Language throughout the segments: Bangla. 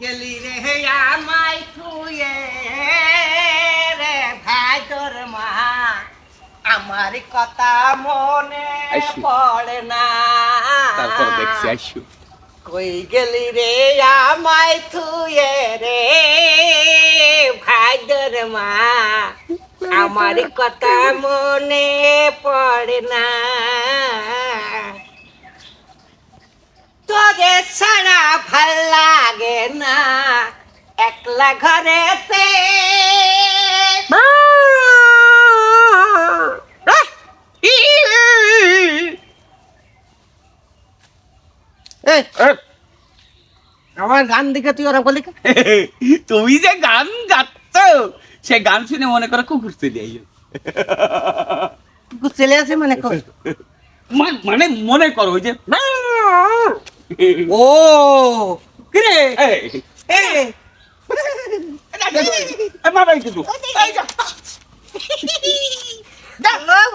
গেলি রে আমায় থুয়ে রে ভাই তোর মা আমার কথা মনে আইসু। পড়ে না তারপর দেখছি আইসু। কই গেলি রে আমায় থুয়ে রে ভাই তোর মা আমার কথা মনে পড়ে না তোরে ছাড়া ভাল লাগে না একলা ঘরেতে আমার গান দেখে তুই ওরা বলি তুমি যে গান গাচ্ছ সে গান শুনে মনে করো কুকুর চলে আইও। চলে আসে মানে কই? মানে মনে করো ওই যে ও কিরে এই, এই বাবা কিন্তু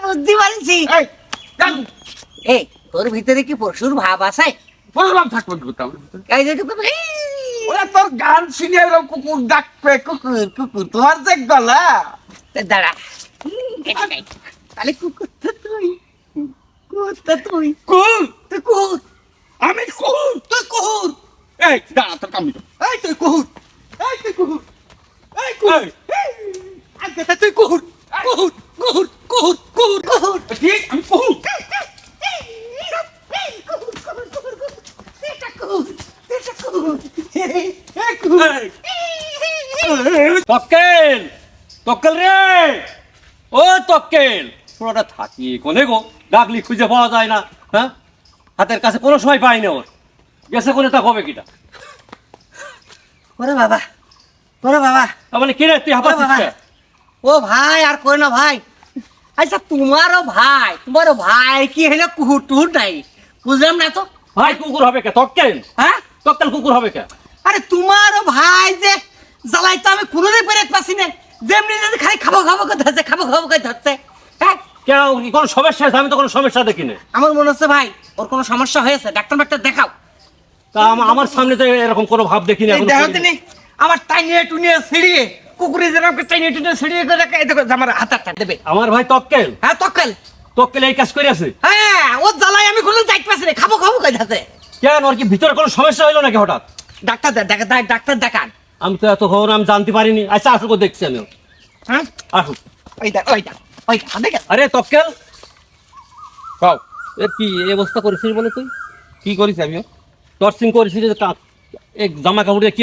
বুদ্ধি পারছি এই গান এই তোর ভিতরে কি পশুর ভাব আছে বললাম থাকবো কোথাও। এই যে ওরা তোর গান শুনে এরকম কুকুর ডাকবে কুকুর কুকুর তোমার যে গলা দাঁড়া তাহলে কুকুর তো তুই কুকুর তো তুই কুকুর তুই কুকুর আমি কুকুর তুই কুকুর এই দাঁড়া তোর কামি এই তুই কুকুর এই তুই কুকুর এই কুকুর আগে তুই কুকুর কুকুর কুকুর কুকুর কুকুর কুকুর ঠিক আমি কুকুর তক্কেল তক্কেল রে ও তক্কেল পুরোটা থাকি কোনে গো ডাকলি খুঁজে পাওয়া যায় না হ্যাঁ হাতের কাছে কোনো সময় পাই না ওর গেছে কোনে তা হবে কিটা ওরে বাবা ওরে বাবা তার মানে কিরে তুই হাঁপাচ্ছিস বাবা। কে? ও ভাই আর কই না ভাই আচ্ছা তোমারও ভাই কি হলো কুকুর টুকুর নাই বুঝলাম না তো ভাই কুকুর হবে কে তক্কেল হ্যাঁ তক্কেল কুকুর হবে কে আরে তোমারও ভাই যে জ্বালাই তো আমি কোনোদিন পেরে পাচ্ছি না যেমনি যদি খালি খাবো খাবো করে ধরছে খাবো খাবো করে ধরছে হ্যাঁ কেন কি কোনো সমস্যা আছে আমি তো কোনো সমস্যা দেখি না আমার মনে হচ্ছে ভাই ওর কোনো সমস্যা হয়েছে ডাক্তার দেখাও তা আমার সামনে তো এরকম কোনো ভাব দেখি না এই এখনো দেখো করিনি। তিনি আমার টাইনিয়ে টুনিয়ে ছিড়িয়ে কুকুরে যেরকম টাইনিয়ে টুনিয়ে ছিড়িয়ে করে রাখে, এই দেখো আমার হাতটা দেবে আমার ভাই তক্কেল হ্যাঁ তক্কেল তক্কেল এই কাজ করে আছে হ্যাঁ ও জ্বালাই আমি কোনো যাইতে পারছি না খাবো খাবো করে ধরছে কেন ওর কি ভিতরে কোনো সমস্যা হইলো নাকি হঠাৎ ডাক্তার দেখান আমি তো এত খবর আমি জানতে পারিনি আচ্ছা আসুক দেখছি আমি হ্যাঁ আসুক ওই দেখে আরে তক্কেল কাও এ কি এই অবস্থা করেছিস বলে তুই কি করিস আমিও টর্চিং করেছিস যে এক জামা কাপড় দিয়ে কি